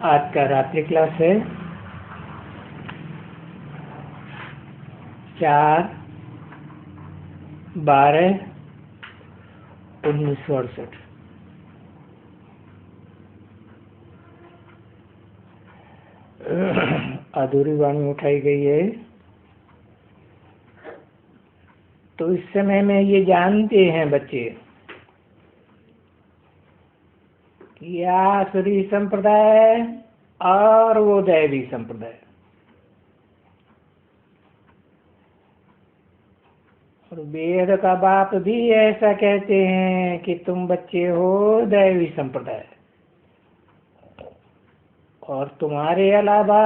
आज का रात्रि क्लास है 4/12/1968। अधूरी वाणी उठाई गई है। तो इस समय में ये जानते हैं बच्चे कि आसुरी संप्रदाय और वो दैवी संप्रदाय, और वेद का बाप भी ऐसा कहते हैं कि तुम बच्चे हो दैवी संप्रदाय, और तुम्हारे अलावा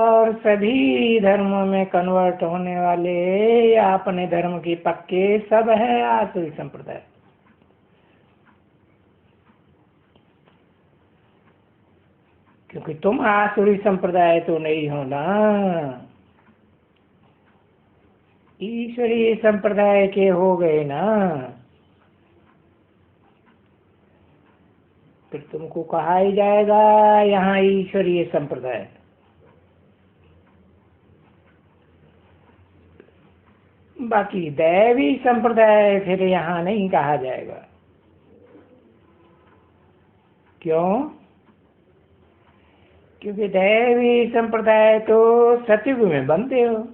और सभी धर्मों में कन्वर्ट होने वाले या अपने धर्म की पक्के सब है आसुरी संप्रदाय। क्योंकि तुम आसुरी संप्रदाय तो नहीं हो ना, ईश्वरीय संप्रदाय के हो गए ना। फिर तुमको कहा ही जाएगा यहाँ ईश्वरीय संप्रदाय। बाकी दैवी संप्रदाय फिर यहाँ नहीं कहा जाएगा। क्यों? क्योंकि दैवी संप्रदाय तो सतयुग में बनते हो।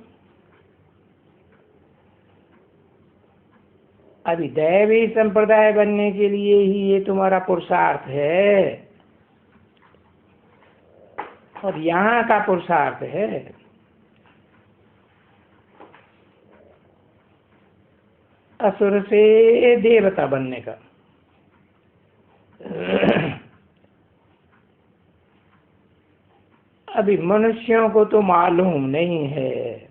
अभी दैवी संप्रदाय बनने के लिए ही ये तुम्हारा पुरुषार्थ है, और यहाँ का पुरुषार्थ है असुर से देवता बनने का। अभी मनुष्यों को तो मालूम नहीं है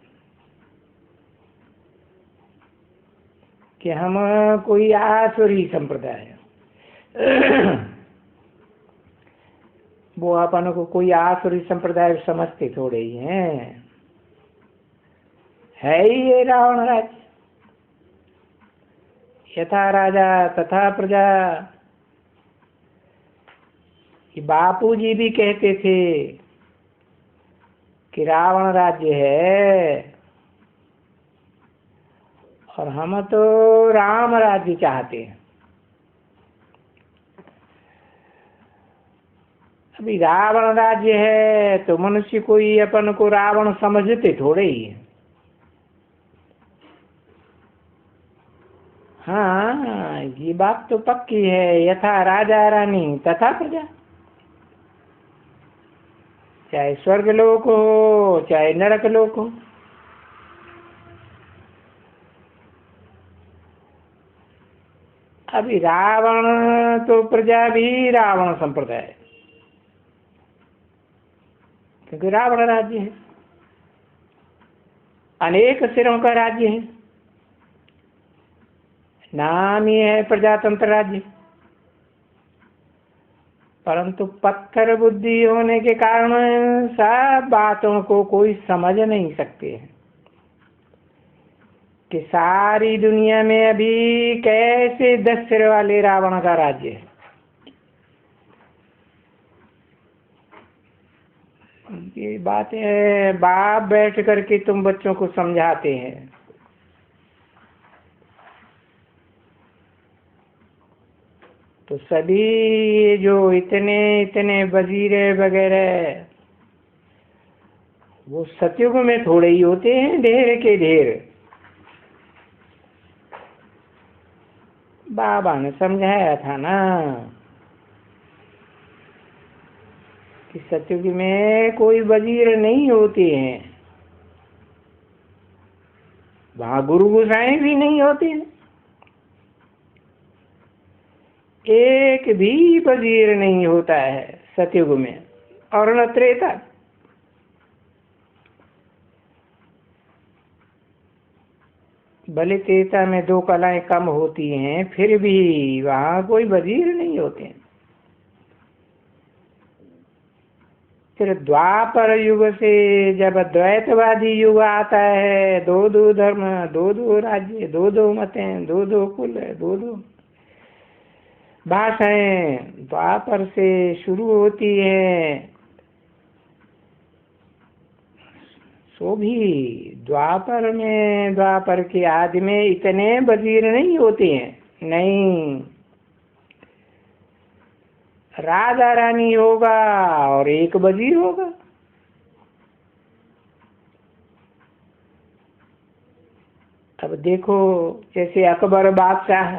कि हम कोई आसुरी संप्रदाय वो अपन को कोई आसुरी संप्रदाय समझते थोड़े ही हैं। है ही ये रावण राज्य, यथा राजा तथा प्रजा। कि बापूजी भी कहते थे कि रावण राज्य है, और हम तो राम राज्य चाहते हैं। अभी रावण राज्य है तो मनुष्य कोई अपन को रावण समझते थोड़े ही है। हाँ, ये बात तो पक्की है, यथा राजा रानी तथा प्रजा। चाहे स्वर्ग लोक हो चाहे नरक लोक हो। अभी रावण तो प्रजा भी रावण संप्रदाय, क्योंकि रावण राज्य है, अनेक सिरों का राज्य है, नाम ही है प्रजातंत्र राज्य। परंतु पत्थर बुद्धि होने के कारण सब बातों को कोई समझ नहीं सकते हैं कि सारी दुनिया में अभी कैसे 10 सिर वाले रावण का राज्य है। ये बातें बाप बैठ करके तुम बच्चों को समझाते हैं। तो सभी जो इतने इतने वजीरे वगैरह वो सतयुग में थोड़े ही होते हैं, ढेर के ढेर। बाबा ने समझाया था ना कि सतयुग में कोई वजीर नहीं होते हैं, वहां गुरु गोसाई भी नहीं होते हैं, एक भी वजीर नहीं होता है सतयुग में, और न त्रेता। भले त्रेता में 2 कलाएं कम होती हैं, फिर भी वहां कोई वजीर नहीं होते हैं। फिर द्वापर युग से जब द्वैतवादी युग आता है, 2 धर्म, 2 राज्य, 2 मतें, 2 कुल, 2 भाषाएं द्वापर से शुरू होती हैं सो भी द्वापर में, द्वापर के आदि में इतने वजीर नहीं होते हैं, नहीं। राजा रानी होगा और एक वजीर होगा। अब देखो, जैसे अकबर बादशाह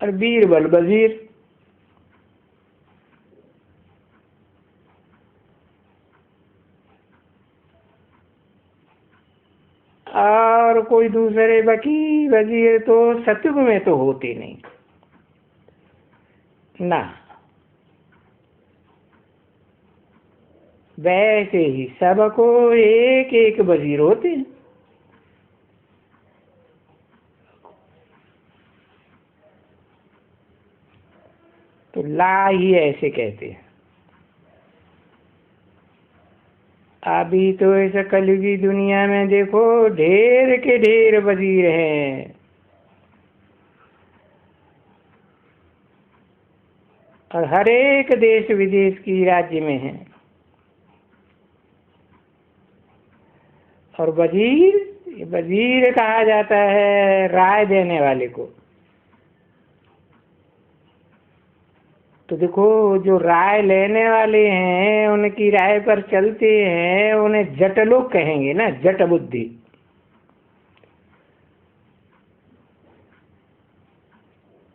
और बीरबल वजीर। और कोई दूसरे बाकी वजीर तो सतयुग में तो होते नहीं ना। वैसे ही सबको एक एक वजीर होते हैं। तो ला ही ऐसे कहते हैं। अभी तो ऐसा कलयुगी दुनिया में देखो, ढेर के ढेर वजीर हैं। और हर एक देश विदेश की राज्य में है। और वजीर, वजीर कहा जाता है राय देने वाले को। तो देखो, जो राय लेने वाले हैं उनकी राय पर चलते हैं, उन्हें जट लोग कहेंगे ना, जट बुद्धि।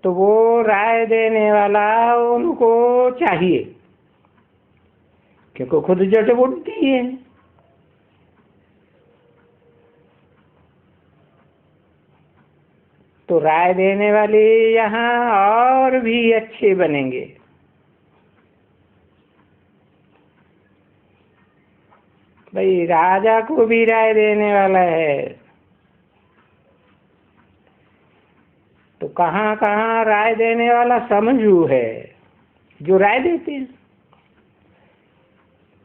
तो वो राय देने वाला उनको चाहिए, क्योंकि खुद जट बुद्धि है। तो राय देने वाले यहाँ और भी अच्छे बनेंगे। भाई, राजा को भी राय देने वाला है, तो कहाँ कहाँ राय देने वाला समझू है, जो राय देते हैं।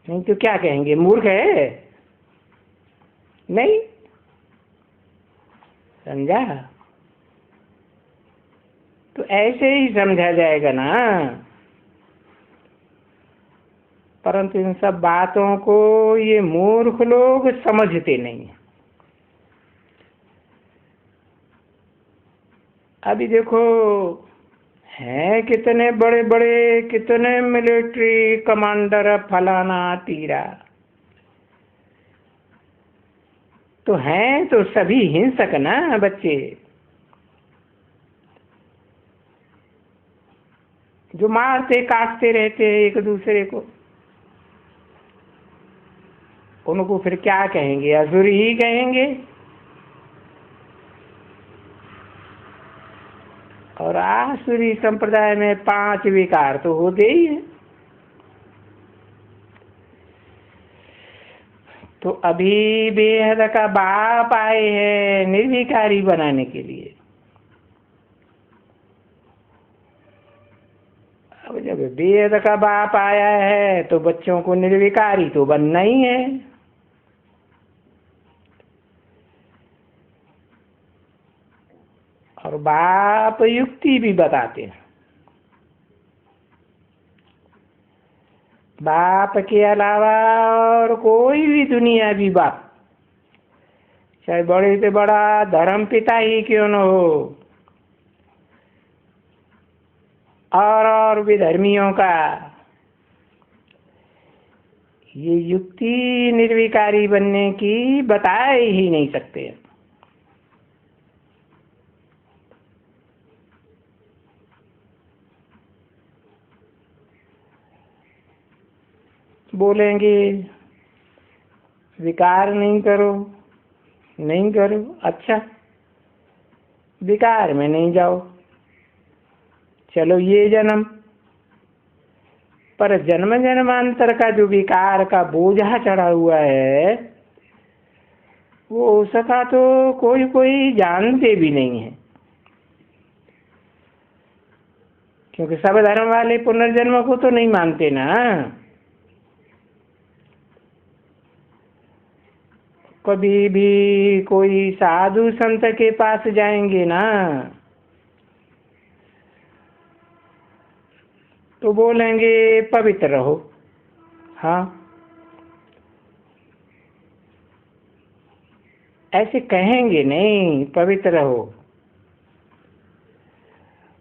नहीं तो क्या कहेंगे, मूर्ख है। नहीं समझा? तो ऐसे ही समझा जाएगा ना। परंतु इन सब बातों को ये मूर्ख लोग समझते नहीं है। अभी देखो, हैं कितने बड़े बड़े, कितने मिलिट्री कमांडर, फलाना तीरा, तो हैं तो सभी हिंसक ना बच्चे, जो मारते काटते रहते हैं एक दूसरे को। उनको फिर क्या कहेंगे, असुर ही कहेंगे। और आसुरी संप्रदाय में 5 विकार तो होते ही हैं। तो अभी बेहद का बाप आए हैं निर्विकारी बनाने के लिए। अब जब बेहद का बाप आया है तो बच्चों को निर्विकारी तो बनना ही है। और बाप युक्ति भी बताते हैं। बाप के अलावा और कोई भी दुनियावी बाप, चाहे बड़े से बड़ा धर्म पिता ही क्यों न हो, और विधर्मियों का, ये युक्ति निर्विकारी बनने की बता ही नहीं सकते। बोलेंगे विकार नहीं करो, नहीं करो, अच्छा विकार में नहीं जाओ, चलो ये जन्म, पर जन्म जन्मांतर का जो विकार का बोझा चढ़ा हुआ है, वो उसका तो कोई कोई जानते भी नहीं है। क्योंकि सब धर्म वाले पुनर्जन्म को तो नहीं मानते ना। कभी भी कोई साधु संत के पास जाएंगे ना, तो बोलेंगे पवित्र रहो। हाँ, ऐसे कहेंगे नहीं पवित्र रहो।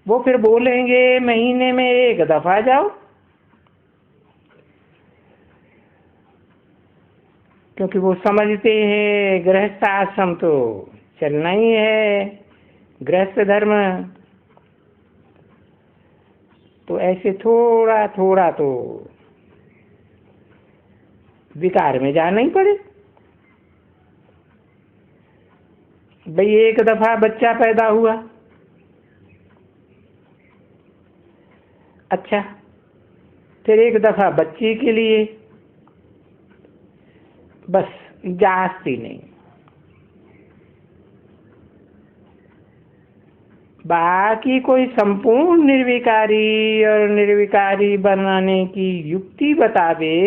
वो फिर बोलेंगे महीने में एक दफा जाओ, क्योंकि वो समझते हैं गृहस्थ आश्रम तो चलना ही है, गृहस्थ धर्म। तो ऐसे थोड़ा थोड़ा तो विकार में जाना ही पड़े। भाई एक दफा बच्चा पैदा हुआ, अच्छा, फिर एक दफा बच्चे के लिए, बस जास्ती नहीं। बाकी कोई संपूर्ण निर्विकारी और निर्विकारी बनाने की युक्ति बतावे,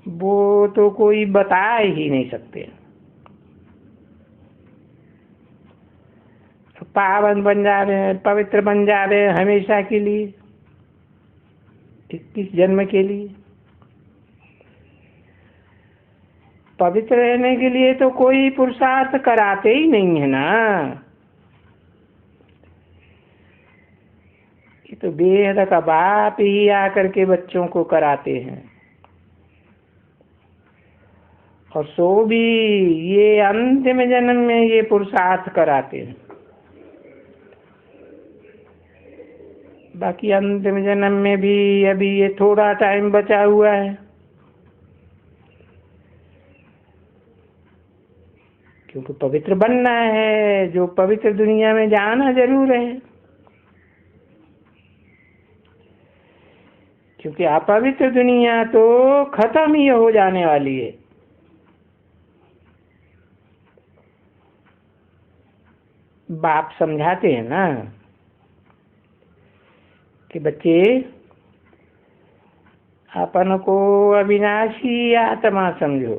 वो तो कोई बता ही नहीं सकते। पावन बन जावे, पवित्र बन जावे हमेशा के लिए, 21 जन्म के लिए। पवित्र रहने के लिए तो कोई पुरुषार्थ कराते ही नहीं है ना। ये तो बेहद का बाप ही आकर के बच्चों को कराते हैं, और सो भी ये अंतिम जन्म में ये पुरुषार्थ कराते हैं। बाकी अंतिम जन्म में भी अभी ये थोड़ा टाइम बचा हुआ है, क्योंकि पवित्र बनना है, जो पवित्र दुनिया में जाना जरूर है, क्योंकि अपवित्र दुनिया तो खत्म ही हो जाने वाली है। बाप समझाते हैं ना कि बच्चे, अपन को अविनाशी आत्मा समझो,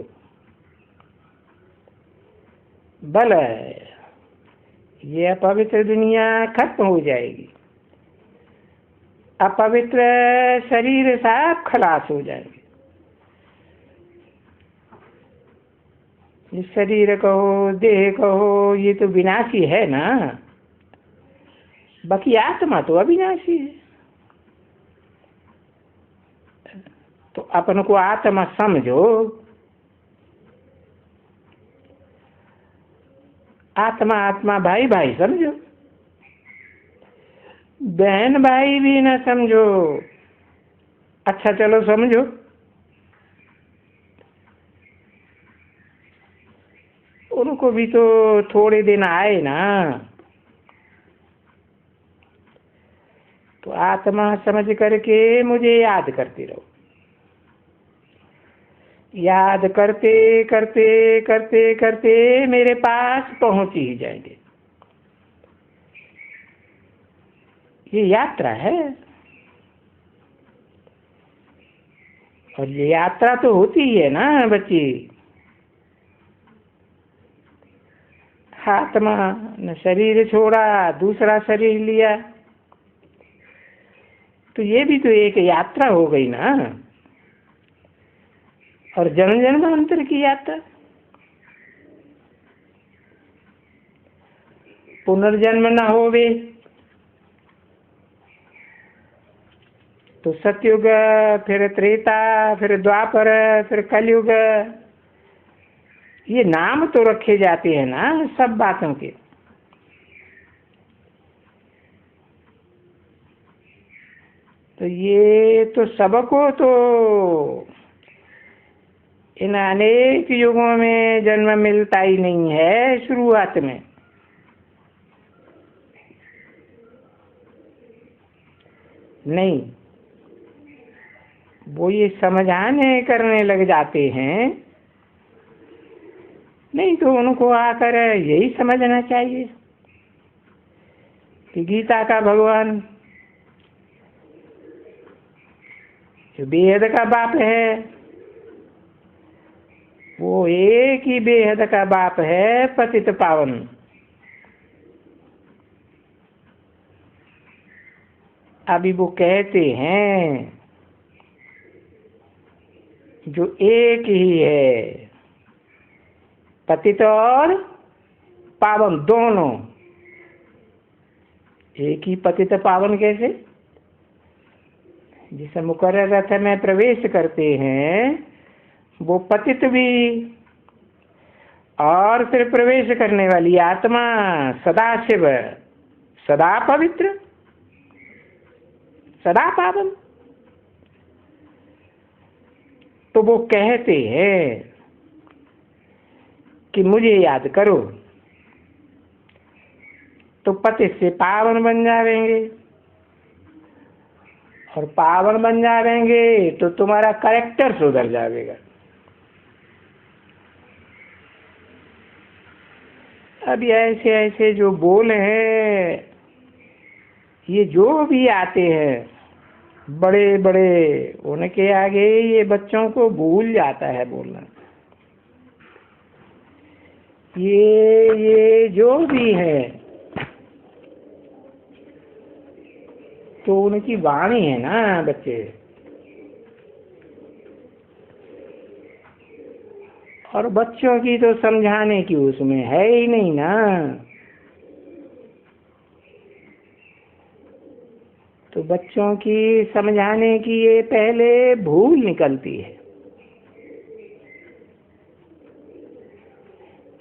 बल ये अपवित्र दुनिया खत्म हो जाएगी, अपवित्र शरीर सब खलास हो जाएंगे। ये शरीर कहो, देह कहो, ये तो विनाशी है ना, बाकी आत्मा तो अविनाशी है। तो अपन को आत्मा समझो, आत्मा आत्मा भाई भाई समझो, बहन भाई भी न समझो। अच्छा चलो समझो, उनको भी तो थोड़े दिन आए ना, तो आत्मा समझ करके मुझे याद करते रहो। याद करते करते करते करते मेरे पास पहुंच ही जाएंगे। ये यात्रा है, और ये यात्रा तो होती ही है ना बच्ची। आत्मा ने शरीर छोड़ा, दूसरा शरीर लिया, तो ये भी तो एक यात्रा हो गई ना, और जन्म जन्मांतर की यात्रा। पुनर्जन्म न होवे तो सतयुग, फिर त्रेता, फिर द्वापर, फिर कलयुग, ये नाम तो रखे जाते हैं ना सब बातों के। तो ये तो सबको तो इन अनेक युगों में जन्म मिलता ही नहीं है शुरुआत में। नहीं, वो ये समझाने करने लग जाते हैं, नहीं तो उनको आकर यही समझना चाहिए कि गीता का भगवान जो बेहद का बाप है, वो एक ही बेहद का बाप है, पतित पावन। अभी वो कहते हैं जो एक ही है, पतित और पावन दोनों एक ही। पतित पावन कैसे? जिस मुकर्रर रथ में प्रवेश करते हैं वो पतित भी, और फिर प्रवेश करने वाली आत्मा सदा शिव, सदा पवित्र, सदा पावन। तो वो कहते हैं कि मुझे याद करो, तो पतित से पावन बन जाएंगे, और पावन बन जाएंगे तो तुम्हारा कैरेक्टर सुधर जाएगा। अब ऐसे ऐसे जो बोल है, ये जो भी आते हैं बड़े बड़े, उनके आगे ये बच्चों को भूल जाता है बोलना। ये जो भी है तो उनकी वाणी है ना बच्चे, और बच्चों की तो समझाने की उसमें है ही नहीं ना। तो बच्चों की समझाने की ये पहले भूल निकलती है,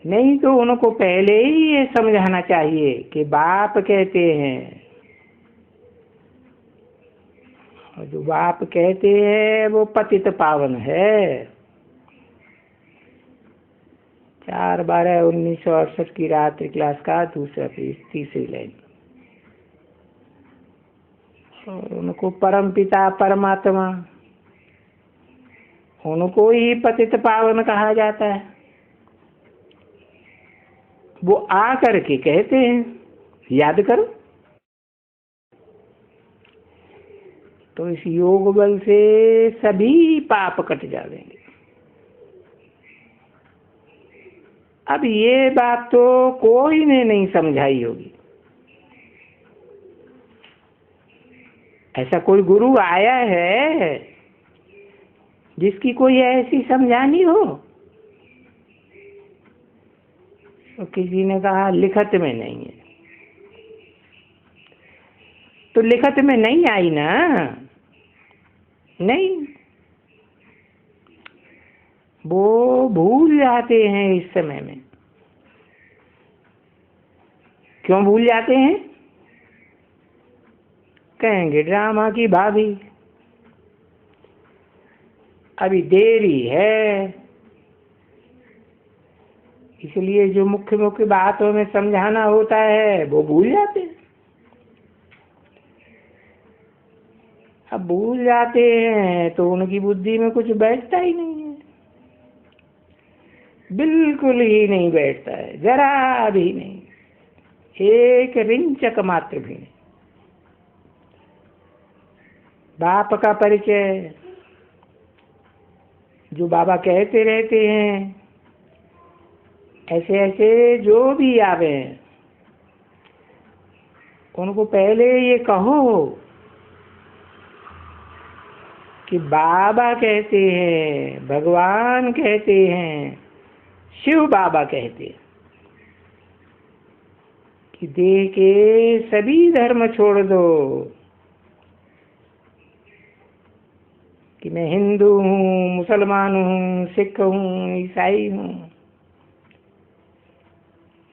नहीं तो उनको पहले ही ये समझाना चाहिए कि बाप कहते हैं, और जो बाप कहते हैं वो पतित पावन है। 4/12/1968 की रात्रि क्लास का दूसरा पेज, तीसरी लाइन। और उनको परम पिता परमात्मा, उनको ही पतित पावन कहा जाता है। वो आकर के कहते हैं याद करो। तो इस योग बल से सभी पाप कट जाएंगे। अब ये बात तो कोई ने नहीं समझाई होगी। ऐसा कोई गुरु आया है जिसकी कोई ऐसी समझानी हो? तो किसी ने कहा लिखत में नहीं है। तो लिखत में नहीं आई ना, नहीं, वो भूल जाते हैं इस समय में। क्यों भूल जाते हैं? कहेंगे ड्रामा की भाभी, अभी देरी है, इसलिए जो मुख्य मुख्य बातों में समझाना होता है वो भूल जाते हैं। अब भूल जाते हैं तो उनकी बुद्धि में कुछ बैठता ही नहीं है, बिल्कुल ही नहीं बैठता है, जरा भी नहीं, एक रिंचक मात्र भी नहीं। बाप का परिचय जो बाबा कहते रहते हैं, ऐसे ऐसे जो भी आवे उनको पहले ये कहो कि बाबा कहते हैं, भगवान कहते हैं, शिव बाबा कहते हैं कि देह के सभी धर्म छोड़ दो, कि मैं हिंदू हूँ, मुसलमान हूँ, सिख हूँ, ईसाई हूँ,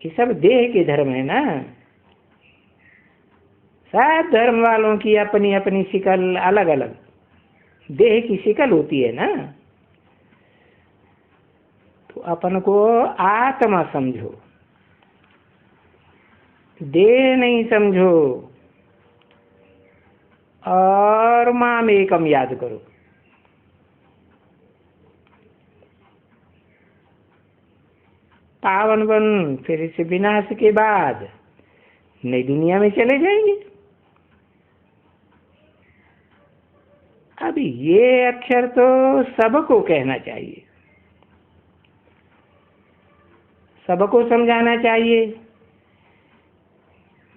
ये सब देह के धर्म है ना। सब धर्म वालों की अपनी अपनी शिकल अलग अलग, देह की शिकल होती है ना। तो अपन को आत्मा समझो, देह नहीं समझो, और माम एकम याद करो। पावन बन, फिर इस विनाश के बाद नई दुनिया में चले जाएंगे। अब ये अक्षर तो सबको कहना चाहिए, सबको समझाना चाहिए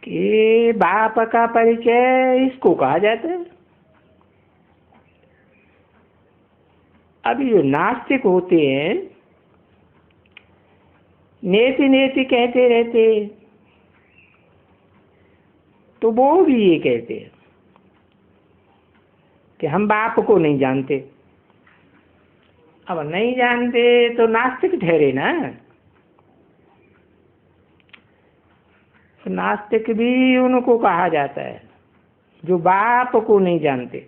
कि बाप का परिचय इसको कहा जाता है। अभी जो नास्तिक होते हैं नेति नेति कहते रहते, तो वो भी ये कहते हैं कि हम बाप को नहीं जानते। अब नहीं जानते तो नास्तिक ठहरे ना। नास्तिक भी उनको कहा जाता है जो बाप को नहीं जानते।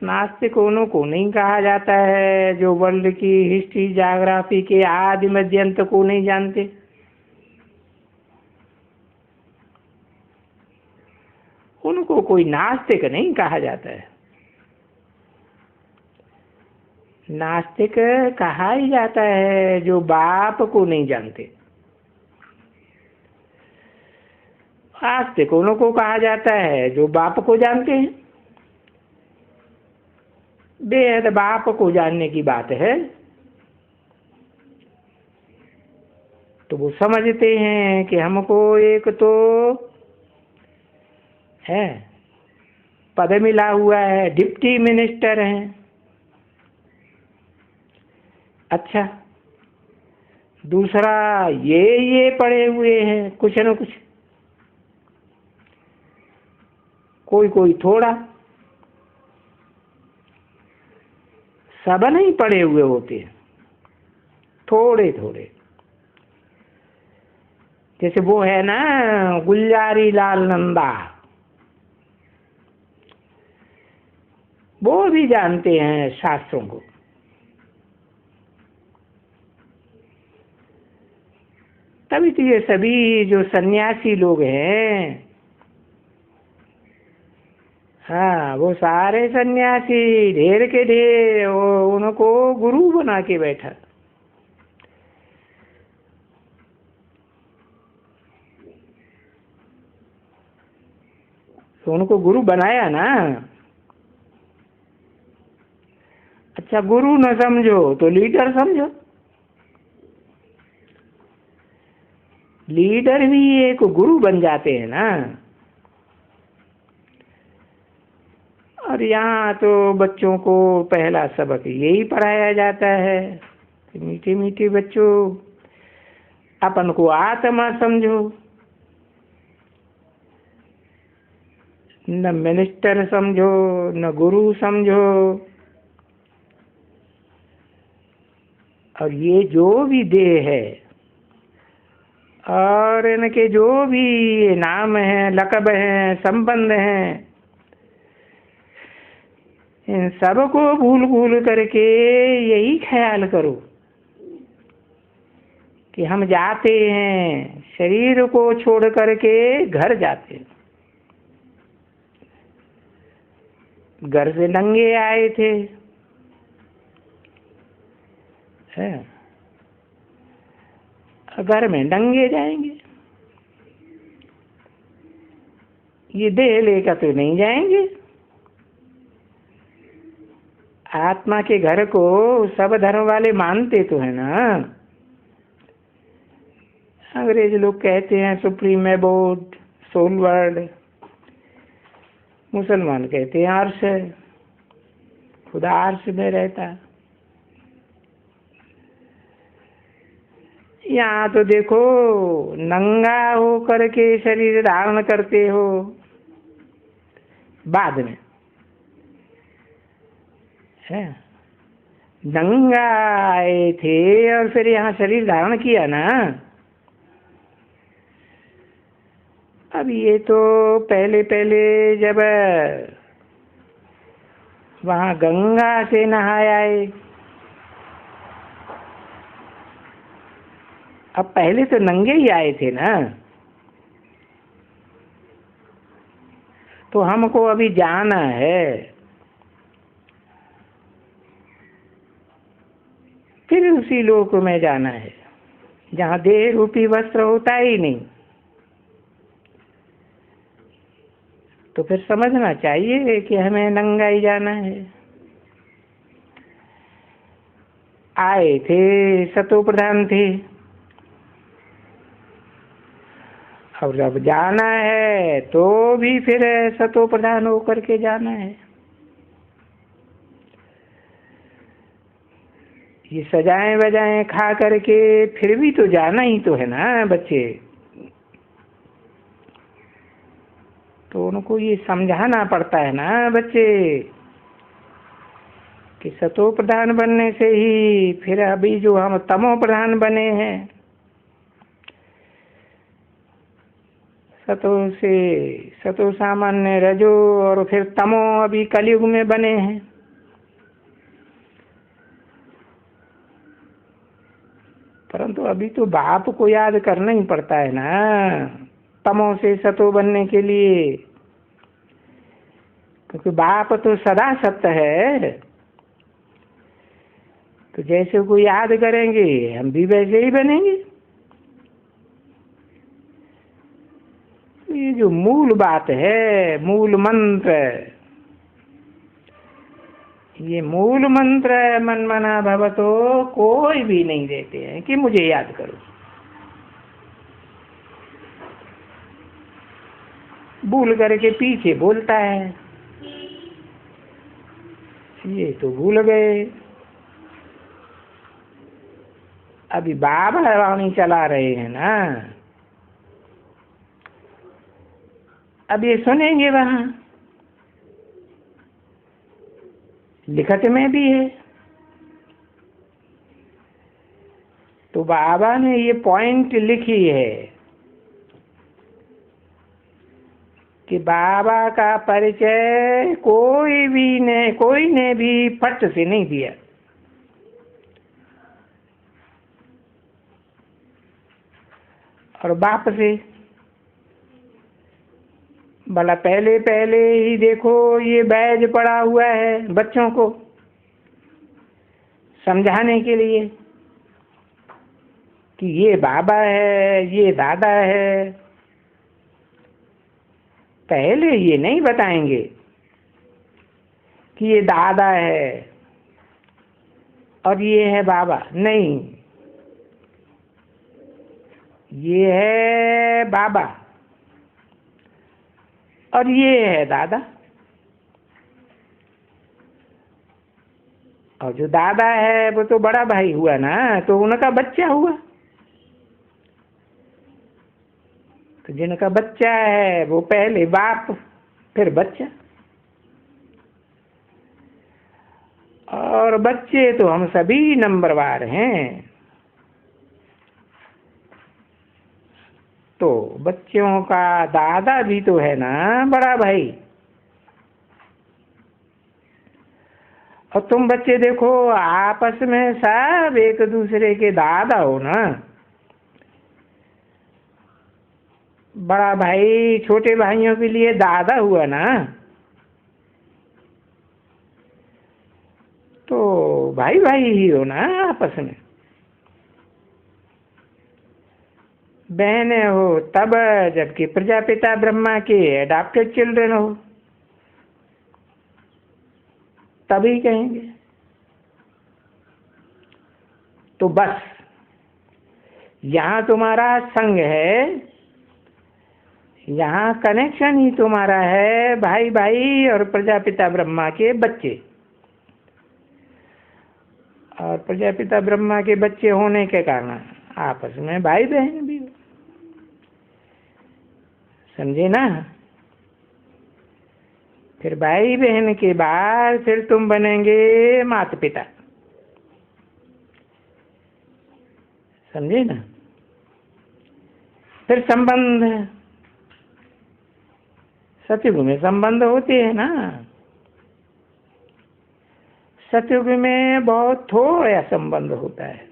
नास्तिक उनको नहीं कहा जाता है जो वर्ल्ड की हिस्ट्री ज्योग्राफी के आदि मध्यांत को नहीं जानते। उनको कोई नास्तिक नहीं कहा जाता है। नास्तिक कहा ही जाता है जो बाप को नहीं जानते। आस्तिक उनको कहा जाता है जो बाप को जानते हैं। बेहद बाप को जानने की बात है तो वो समझते हैं कि हमको एक तो है पद मिला हुआ है, डिप्टी मिनिस्टर हैं। अच्छा, दूसरा ये पढ़े हुए हैं कुछ न कुछ, कोई थोड़ा, सब नहीं पढ़े हुए होते हैं, थोड़े थोड़े। जैसे वो है ना गुलजारी लाल नंदा, वो भी जानते हैं शास्त्रों को। तभी तो ये सभी जो सन्यासी लोग हैं, हाँ वो सारे सन्यासी ढेर के ढेर उनको गुरु बना के बैठा। तो उनको गुरु बनाया ना। अच्छा, गुरु न समझो तो लीडर समझो। लीडर भी एक गुरु बन जाते हैं ना। और यहाँ तो बच्चों को पहला सबक यही पढ़ाया जाता है कि मीठे मीठे बच्चों, अपन को आत्मा समझो, न मिनिस्टर समझो न गुरु समझो। और ये जो भी देह है और इनके जो भी नाम हैं, लक़ब हैं, संबंध हैं, इन सब को भूल भूल करके यही ख्याल करो कि हम जाते हैं, शरीर को छोड़ करके घर जाते हैं। घर से नंगे आए थे, है घर में नंगे जाएंगे। ये देह लेकर तो नहीं जाएंगे। आत्मा के घर को सब धर्म वाले मानते तो है ना। अंग्रेज लोग कहते हैं सुप्रीम एबोर्ड, सोल वर्ल्ड। मुसलमान कहते हैं अर्श है, खुदा अर्श में रहता। यहाँ तो देखो नंगा हो करके शरीर धारण करते हो बाद में, है नंगा आए थे और फिर यहाँ शरीर धारण किया ना। अब ये तो पहले पहले जब वहाँ गंगा से नहाए आए, अब पहले तो नंगे ही आए थे ना। तो हमको अभी जाना है, फिर उसी लोक में जाना है जहाँ देह रूपी वस्त्र होता ही नहीं। तो फिर समझना चाहिए कि हमें नंगा ही जाना है। आए थे सतो प्रधान थे, अब जब जाना है तो भी फिर सतो प्रधान होकर के जाना है। ये सजाएं बजाएं खा करके फिर भी तो जाना ही तो है ना बच्चे। तो उनको ये समझाना पड़ता है ना बच्चे कि सतो प्रधान बनने से ही, फिर अभी जो हम तमो प्रधान बने हैं, सतो से सतो सामान्य रजो और फिर तमो अभी कलयुग में बने हैं। परंतु अभी तो बाप को याद करना ही पड़ता है ना तमो से सतो बनने के लिए, क्योंकि बाप तो सदा सत्य है। तो जैसे को याद करेंगे हम भी वैसे ही बनेंगे। ये जो मूल बात है, मूल मंत्र, ये मूल मंत्र मन मना भवतो कोई भी नहीं देते हैं कि मुझे याद करो। भूल करके पीछे बोलता है, ये तो भूल गए। अभी बाबा वाणी चला रहे हैं ना, अब ये सुनेंगे, वहां लिखत में भी है। तो बाबा ने ये पॉइंट लिखी है कि बाबा का परिचय कोई ने भी फट से नहीं दिया। और बाप से भला पहले पहले ही देखो ये बैज पड़ा हुआ है बच्चों को समझाने के लिए कि ये बाबा है, ये दादा है। पहले ये नहीं बताएंगे कि ये दादा है और ये है बाबा, नहीं, ये है बाबा और ये है दादा। और जो दादा है वो तो बड़ा भाई हुआ ना, तो उनका बच्चा हुआ। तो जिनका बच्चा है वो पहले बाप फिर बच्चा, और बच्चे तो हम सभी नंबरवार हैं। तो बच्चों का दादा भी तो है ना बड़ा भाई। और तुम बच्चे देखो आपस में सब एक दूसरे के दादा हो ना। बड़ा भाई छोटे भाइयों के लिए दादा हुआ ना, तो भाई भाई ही हो ना आपस में। बहनें हो तब जबकि प्रजापिता ब्रह्मा के एडॉप्टेड चिल्ड्रन हो, तभी कहेंगे। तो बस यहाँ तुम्हारा संग है, यहाँ कनेक्शन ही तुम्हारा है भाई भाई और प्रजापिता ब्रह्मा के बच्चे। और प्रजापिता ब्रह्मा के बच्चे होने के कारण आपस में भाई बहन भी हो, समझे ना। फिर भाई बहन के बाद फिर तुम बनेंगे माता पिता, समझे ना। फिर संबंध, सतयुग में संबंध होते हैं ना। सतयुग में बहुत थोड़ा संबंध होता है,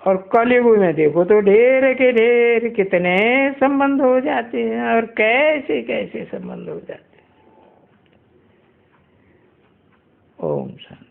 और कलयुग में देखो तो ढेर के ढेर कितने संबंध हो जाते हैं, और कैसे कैसे संबंध हो जाते हैं। ओम शांति।